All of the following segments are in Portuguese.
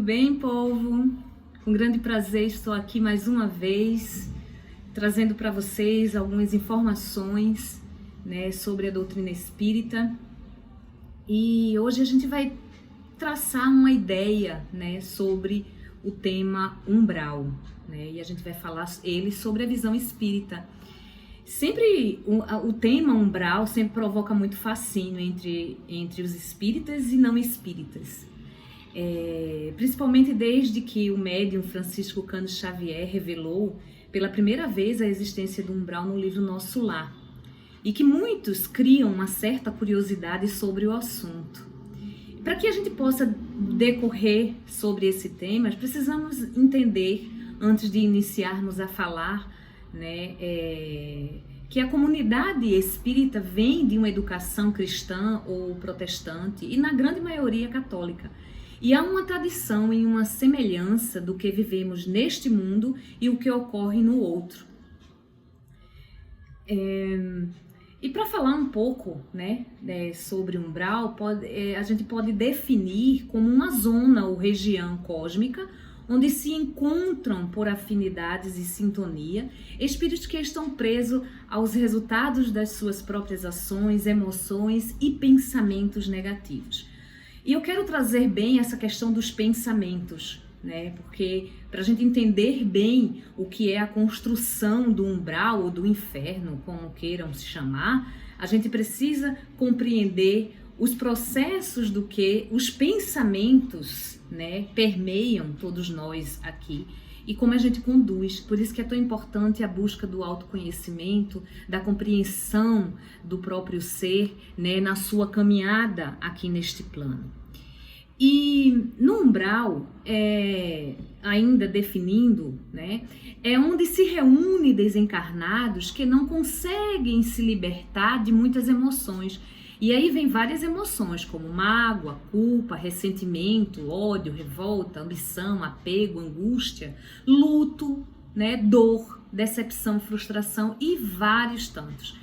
bem, povo? Com grande prazer estou aqui mais uma vez, trazendo para vocês algumas informações, sobre a doutrina espírita. E hoje a gente vai traçar uma ideia, sobre o tema umbral, e a gente vai falar sobre a visão espírita. Sempre o tema umbral sempre provoca muito fascínio entre os espíritas e não espíritas. Principalmente desde que o médium Francisco Cândido Xavier revelou pela primeira vez a existência do umbral no livro Nosso Lar, e que muitos criam uma certa curiosidade sobre o assunto. Para que a gente possa decorrer sobre esse tema, precisamos entender, antes de iniciarmos a falar, que a comunidade espírita vem de uma educação cristã ou protestante e na grande maioria católica. E há uma tradição e uma semelhança do que vivemos neste mundo e o que ocorre no outro. E para falar um pouco sobre umbral, a gente pode definir como uma zona ou região cósmica onde se encontram por afinidades e sintonia espíritos que estão presos aos resultados das suas próprias ações, emoções e pensamentos negativos. E eu quero trazer bem essa questão dos pensamentos, porque para a gente entender bem o que é a construção do umbral ou do inferno, como queiram se chamar, a gente precisa compreender os processos do que os pensamentos permeiam todos nós aqui e como a gente conduz. Por isso que é tão importante a busca do autoconhecimento, da compreensão do próprio ser, na sua caminhada aqui neste plano. E no umbral, ainda definindo, é onde se reúne desencarnados que não conseguem se libertar de muitas emoções. E aí vem várias emoções, como mágoa, culpa, ressentimento, ódio, revolta, ambição, apego, angústia, luto, dor, decepção, frustração e vários tantos.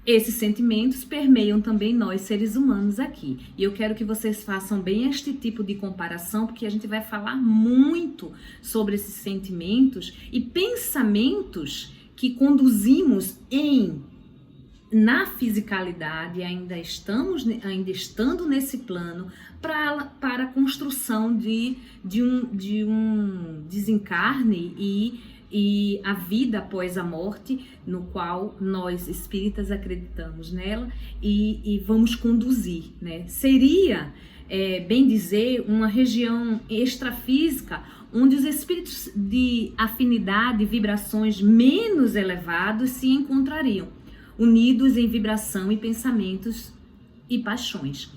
Esses sentimentos permeiam também nós, seres humanos, aqui. E eu quero que vocês façam bem este tipo de comparação, porque a gente vai falar muito sobre esses sentimentos e pensamentos que conduzimos na fisicalidade, ainda estando nesse plano, para a construção de um desencarne e a vida após a morte, no qual nós espíritas acreditamos nela e vamos conduzir. Seria, bem dizer, uma região extrafísica onde os espíritos de afinidade, vibrações menos elevados se encontrariam, unidos em vibração e pensamentos e paixões.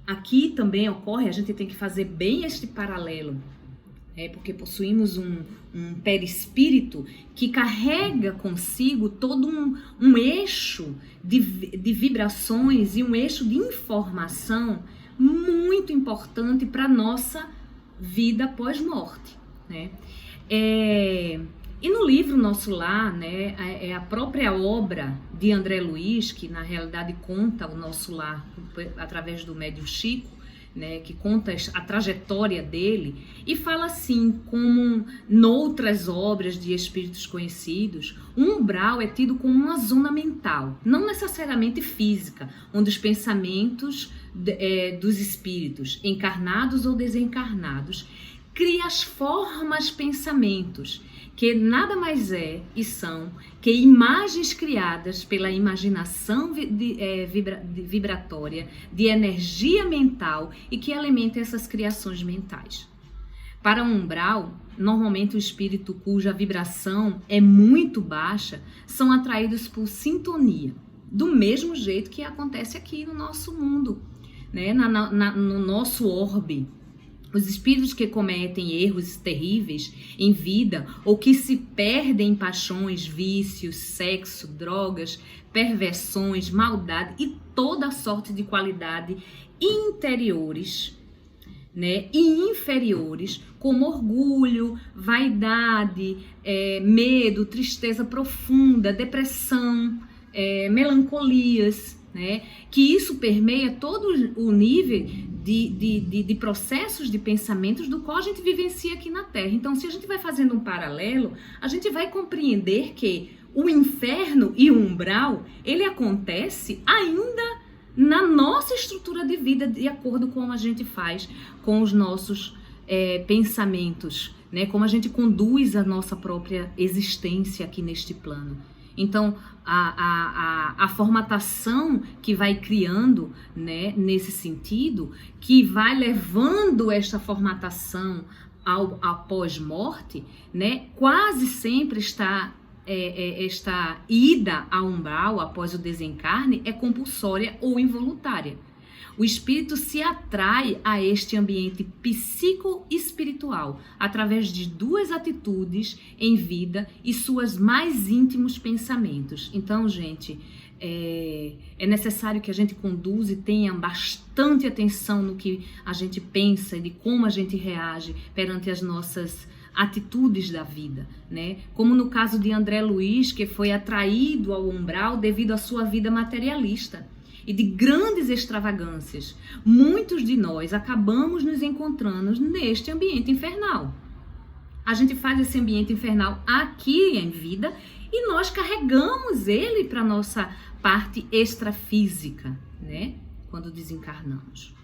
Aqui também ocorre, a gente tem que fazer bem este paralelo, porque possuímos um perispírito que carrega consigo todo um eixo de vibrações e um eixo de informação muito importante para a nossa vida pós-morte. E no livro Nosso Lar, é a própria obra de André Luiz, que na realidade conta o nosso lar através do médium Chico, que conta a trajetória dele, e fala assim, como noutras obras de espíritos conhecidos, o umbral é tido como uma zona mental, não necessariamente física, onde os pensamentos dos espíritos, encarnados ou desencarnados, cria as formas pensamentos, que nada mais e são que imagens criadas pela imaginação vibratória, de energia mental e que alimentam essas criações mentais. Para o umbral, normalmente o espírito cuja vibração é muito baixa são atraídos por sintonia, do mesmo jeito que acontece aqui no nosso mundo, no nosso orbe. Os espíritos que cometem erros terríveis em vida ou que se perdem em paixões, vícios, sexo, drogas, perversões, maldade e toda sorte de qualidade interiores, e inferiores, como orgulho, vaidade, medo, tristeza profunda, depressão, melancolias, né? Que isso permeia todo o nível de processos de pensamentos do qual a gente vivencia aqui na Terra. Então, se a gente vai fazendo um paralelo, a gente vai compreender que o inferno e o umbral, ele acontece ainda na nossa estrutura de vida, de acordo com como a gente faz com os nossos pensamentos, né? Como a gente conduz a nossa própria existência aqui neste plano. Então, a formatação que vai criando, né, nesse sentido, que vai levando esta formatação ao pós-morte, né, quase sempre esta ida ao umbral após o desencarne é compulsória ou involuntária. O espírito se atrai a este ambiente psico-espiritual através de duas atitudes em vida e seus mais íntimos pensamentos. Então, gente, é necessário que a gente conduza e tenha bastante atenção no que a gente pensa e de como a gente reage perante as nossas atitudes da vida, né? Como no caso de André Luiz, que foi atraído ao umbral devido à sua vida materialista e de grandes extravagâncias. Muitos de nós acabamos nos encontrando neste ambiente infernal. A gente faz esse ambiente infernal aqui em vida e nós carregamos ele para a nossa parte extrafísica, né? Quando desencarnamos.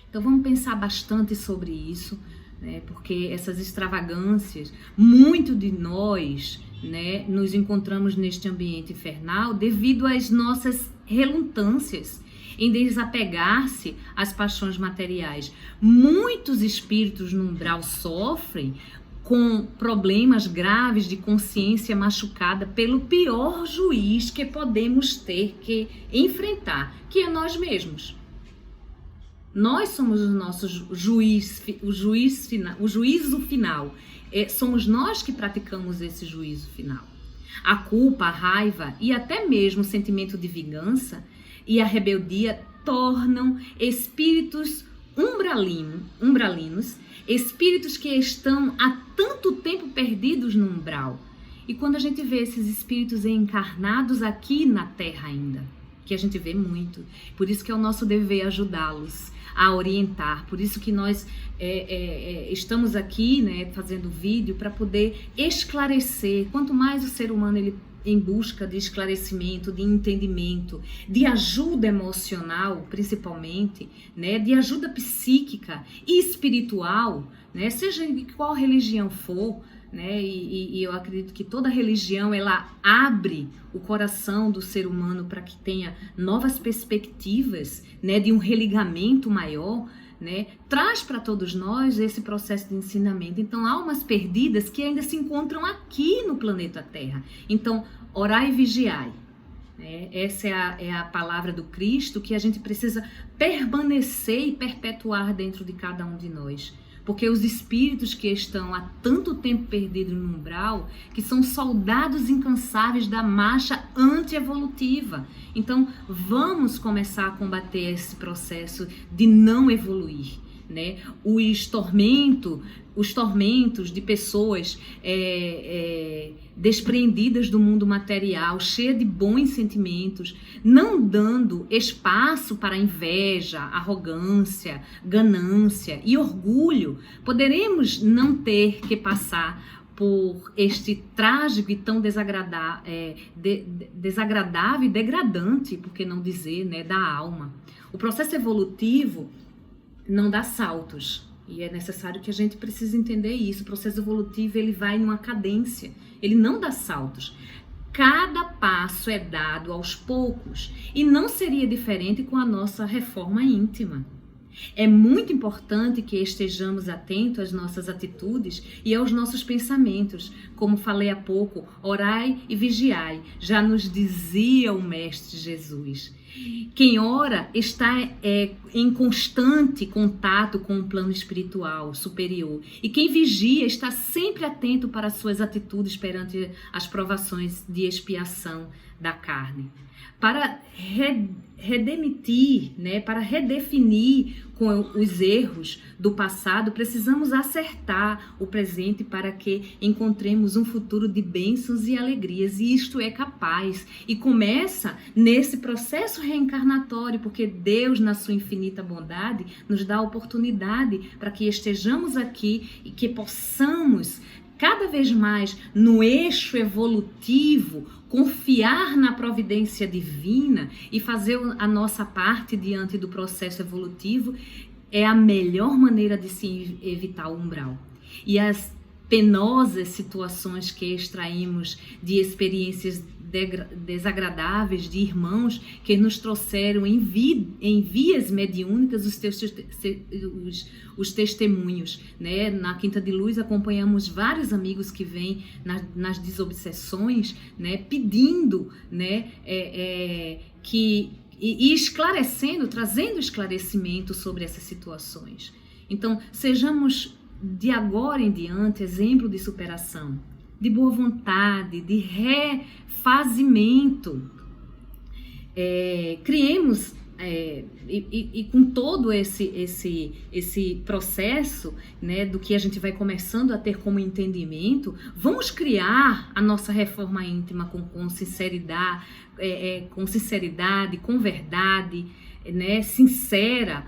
Então vamos pensar bastante sobre isso, né? Porque essas extravagâncias, muito de nós, né, nos encontramos neste ambiente infernal devido às nossas relutâncias em desapegar-se às paixões materiais. Muitos espíritos no umbral sofrem com problemas graves de consciência machucada pelo pior juiz que podemos ter que enfrentar, que é nós mesmos. Nós somos o nosso o juízo final. Somos nós que praticamos esse juízo final. A culpa, a raiva e até mesmo o sentimento de vingança e a rebeldia tornam espíritos umbralinos, espíritos que estão há tanto tempo perdidos no umbral. E quando a gente vê esses espíritos encarnados aqui na Terra ainda, que a gente vê muito, por isso que é o nosso dever ajudá-los a orientar, por isso que nós estamos aqui, né, fazendo vídeo para poder esclarecer. Quanto mais o ser humano ele em busca de esclarecimento, de entendimento, de ajuda emocional, principalmente, né, de ajuda psíquica e espiritual, né, seja de qual religião for, né, e eu acredito que toda religião ela abre o coração do ser humano para que tenha novas perspectivas, né, de um religamento maior, né, traz para todos nós esse processo de ensinamento. Então, almas perdidas que ainda se encontram aqui no planeta Terra. Então, orai e vigiai. Essa é a palavra do Cristo que a gente precisa permanecer e perpetuar dentro de cada um de nós. Porque os espíritos que estão há tanto tempo perdidos no umbral, que são soldados incansáveis da marcha antievolutiva. Então, vamos começar a combater esse processo de não evoluir, né? Os tormentos de pessoas despreendidas do mundo material, cheias de bons sentimentos, não dando espaço para inveja, arrogância, ganância e orgulho. Poderemos não ter que passar por este trágico e tão desagradável e degradante, por que não dizer, né, da alma. O processo evolutivo não dá saltos. E é necessário que a gente precise entender isso. O processo evolutivo ele vai numa cadência, ele não dá saltos. Cada passo é dado aos poucos e não seria diferente com a nossa reforma íntima. É muito importante que estejamos atentos às nossas atitudes e aos nossos pensamentos. Como falei há pouco, orai e vigiai, já nos dizia o Mestre Jesus. Quem ora está em constante contato com o plano espiritual superior. E quem vigia está sempre atento para as suas atitudes perante as provações de expiação da carne. Para redemitir, né, para redefinir com os erros do passado, precisamos acertar o presente para que encontremos um futuro de bênçãos e alegrias. E isto é capaz. E começa nesse processo reencarnatório, porque Deus, na sua infinita bondade, nos dá a oportunidade para que estejamos aqui e que possamos cada vez mais no eixo evolutivo, confiar na providência divina e fazer a nossa parte diante do processo evolutivo é a melhor maneira de se evitar o umbral. E as penosas situações que extraímos de experiências desagradáveis de irmãos que nos trouxeram em vias mediúnicas os testemunhos, né? Na Quinta de Luz acompanhamos vários amigos que vêm nas desobsessões, né? Pedindo, né? E esclarecendo, trazendo esclarecimento sobre essas situações. Então, sejamos de agora em diante exemplo de superação, de boa vontade, de refazimento. Criemos e com todo esse processo, né, do que a gente vai começando a ter como entendimento, vamos criar a nossa reforma íntima com sinceridade, com verdade, né, sincera,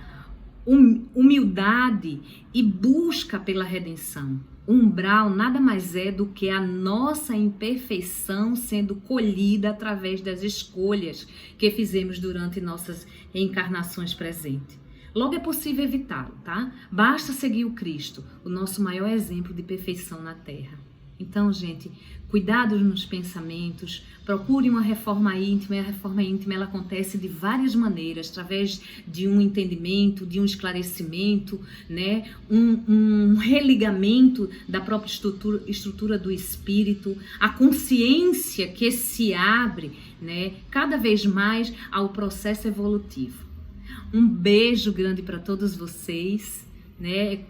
humildade e busca pela redenção. O umbral nada mais é do que a nossa imperfeição sendo colhida através das escolhas que fizemos durante nossas reencarnações presentes. Logo é possível evitá-lo, tá? Basta seguir o Cristo, o nosso maior exemplo de perfeição na Terra. Então, gente, cuidado nos pensamentos, procure uma reforma íntima. E a reforma íntima ela acontece de várias maneiras, através de um entendimento, de um esclarecimento, né? Um religamento da própria estrutura do espírito, a consciência que se abre, né, cada vez mais ao processo evolutivo. Um beijo grande para todos vocês. Né?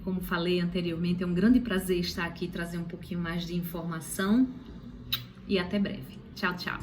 Como falei anteriormente, é um grande prazer estar aqui, trazer um pouquinho mais de informação e até breve. Tchau, tchau.